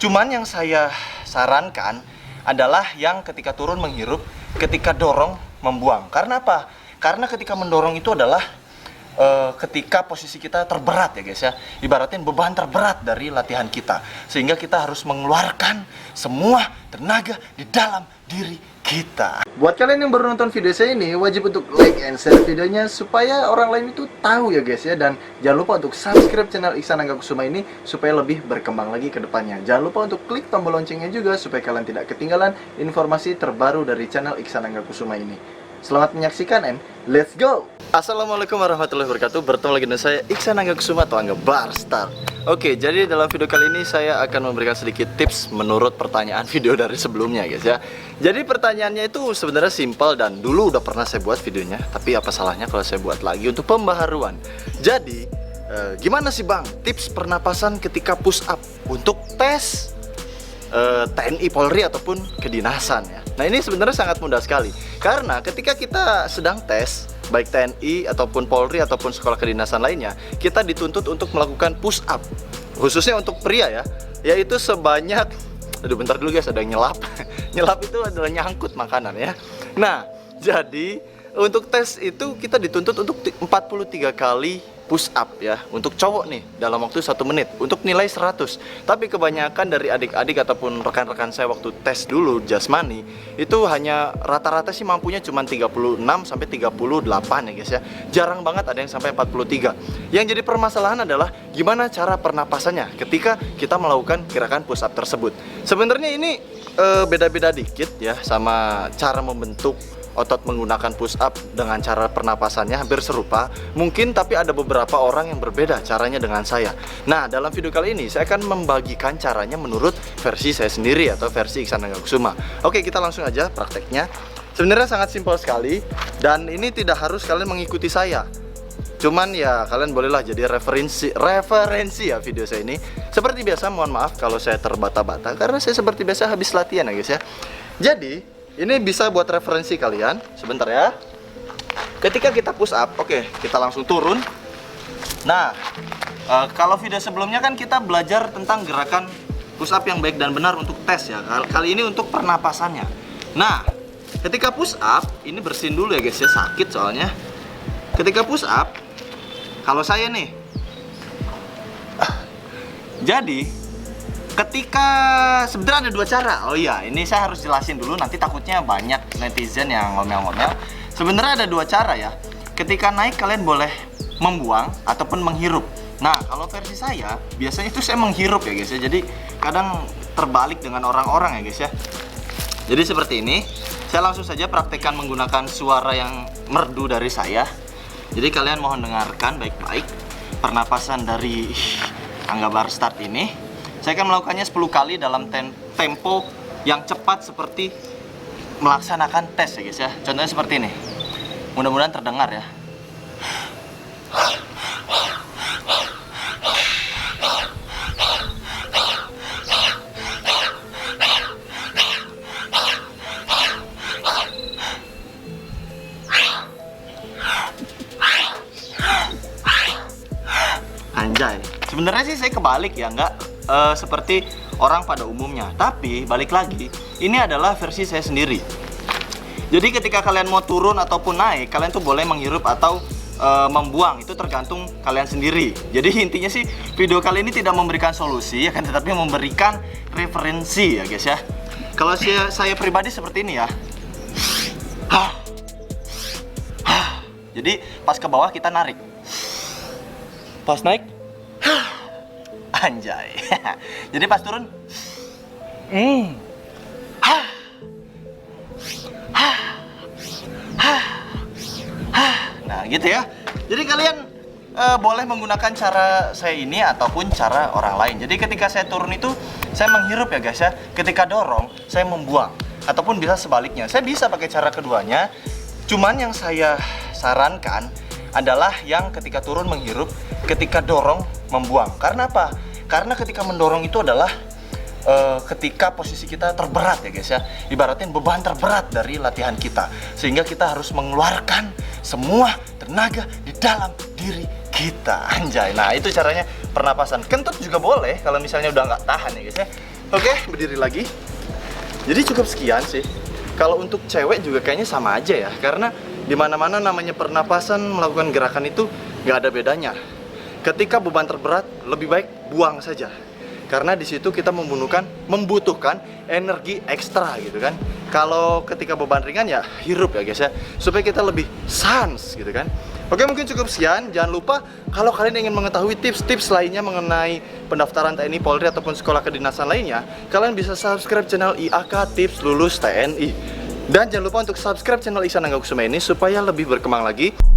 Cuman yang saya sarankan adalah yang ketika turun menghirup, ketika dorong membuang. Karena apa? Karena ketika mendorong itu adalah ketika posisi kita terberat ya guys ya. Ibaratin beban terberat dari latihan kita. Sehingga kita harus mengeluarkan semua tenaga di dalam diri kita. Buat kalian yang baru nonton video saya ini, wajib untuk like and share videonya supaya orang lain itu tahu ya guys ya. Dan jangan lupa untuk subscribe channel Iksan Anggakusuma ini supaya lebih berkembang lagi ke depannya. Jangan lupa untuk klik tombol loncengnya juga supaya kalian tidak ketinggalan informasi terbaru dari channel Iksan Anggakusuma ini. Selamat menyaksikan and let's go! Assalamualaikum warahmatullahi wabarakatuh. Bertemu lagi dengan saya Iksan Anggakusuma atau Angga Barstar. Oke, jadi dalam video kali ini saya akan memberikan sedikit tips menurut pertanyaan video dari sebelumnya guys ya. Jadi pertanyaannya itu sebenarnya simpel dan dulu udah pernah saya buat videonya. Tapi apa salahnya kalau saya buat lagi untuk pembaharuan. Jadi gimana sih bang tips pernapasan ketika push up untuk tes TNI Polri ataupun kedinasan ya. Nah ini sebenarnya sangat mudah sekali. Karena ketika kita sedang tes baik TNI ataupun Polri ataupun sekolah kedinasan lainnya, kita dituntut untuk melakukan push up. Khususnya untuk pria ya, yaitu sebanyak, aduh bentar dulu guys, ada yang nyelap. Nyelap itu adalah nyangkut makanan ya. Nah, jadi untuk tes itu kita dituntut untuk 43 kali push up ya. Untuk cowok nih dalam waktu 1 menit untuk nilai 100. Tapi kebanyakan dari adik-adik ataupun rekan-rekan saya waktu tes dulu jasmani itu hanya rata-rata sih mampunya cuma 36 sampai 38 ya guys ya. Jarang banget ada yang sampai 43. Yang jadi permasalahan adalah gimana cara pernapasannya ketika kita melakukan gerakan push up tersebut. Sebenarnya ini beda-beda dikit ya sama cara membentuk otot menggunakan push up dengan cara pernapasannya hampir serupa mungkin, tapi ada beberapa orang yang berbeda caranya dengan saya. Nah dalam video kali ini saya akan membagikan caranya menurut versi saya sendiri atau versi Iksan Anggakusuma. Oke, kita langsung aja prakteknya. Sebenarnya sangat simpel sekali dan ini tidak harus kalian mengikuti saya. Cuman ya kalian bolehlah jadi referensi ya video saya ini. Seperti biasa mohon maaf kalau saya terbata-bata karena saya seperti biasa habis latihan ya guys ya. Jadi ini bisa buat referensi kalian. Sebentar ya. Ketika kita push up, oke, kita langsung turun. Nah, kalau video sebelumnya kan kita belajar tentang gerakan push up yang baik dan benar untuk tes ya. Kali ini untuk pernapasannya. Nah, ketika push up, ini bersihin dulu ya guys ya, sakit soalnya. Ketika push up, kalau saya nih, jadi ketika sebenarnya ada 2 cara. Oh iya, ini saya harus jelasin dulu, nanti takutnya banyak netizen yang ngomel-ngomel. Sebenarnya ada 2 cara ya. Ketika naik kalian boleh membuang ataupun menghirup. Nah, kalau versi saya biasanya itu saya menghirup ya guys ya. Jadi kadang terbalik dengan orang-orang ya guys ya. Jadi seperti ini. Saya langsung saja praktekkan menggunakan suara yang merdu dari saya. Jadi kalian mohon dengarkan baik-baik pernapasan dari Angga Barstar ini. Saya akan melakukannya 10 kali dalam tempo yang cepat seperti melaksanakan tes ya guys ya. Contohnya seperti ini. Mudah-mudahan terdengar ya. Anjay. Sebenarnya sih saya kebalik ya, enggak seperti orang pada umumnya. Tapi balik lagi, ini adalah versi saya sendiri. Jadi ketika kalian mau turun ataupun naik, kalian tuh boleh menghirup atau membuang. Itu tergantung kalian sendiri. Jadi intinya sih video kali ini tidak memberikan solusi ya kan, tetapi memberikan referensi ya guys ya. Kalau saya pribadi seperti ini ya. Jadi pas ke bawah kita narik. Pas naik anjay. Jadi pas turun nah gitu ya. Jadi kalian boleh menggunakan cara saya ini ataupun cara orang lain. Jadi ketika saya turun itu saya menghirup ya guys ya. Ketika dorong saya membuang. Ataupun bisa sebaliknya. Saya bisa pakai cara keduanya. Cuman yang saya sarankan adalah yang ketika turun menghirup, ketika dorong membuang. Karena apa? Karena ketika mendorong itu adalah ketika posisi kita terberat ya guys ya. Ibaratin beban terberat dari latihan kita. Sehingga kita harus mengeluarkan semua tenaga di dalam diri kita. Anjay. Nah itu caranya pernapasan. Kentut juga boleh kalau misalnya udah nggak tahan ya guys ya. Oke, berdiri lagi. Jadi cukup sekian sih. Kalau untuk cewek juga kayaknya sama aja ya, karena di mana-mana namanya pernapasan melakukan gerakan itu nggak ada bedanya. Ketika beban terberat, lebih baik buang saja. Karena di situ kita membutuhkan energi ekstra gitu kan. Kalau ketika beban ringan ya hirup ya guys ya, supaya kita lebih sans gitu kan. Oke, mungkin cukup sekian. Jangan lupa kalau kalian ingin mengetahui tips-tips lainnya mengenai pendaftaran TNI Polri ataupun sekolah kedinasan lainnya, kalian bisa subscribe channel IAK Tips Lulus TNI. Dan jangan lupa untuk subscribe channel Ihsan Angga Kusuma ini supaya lebih berkembang lagi.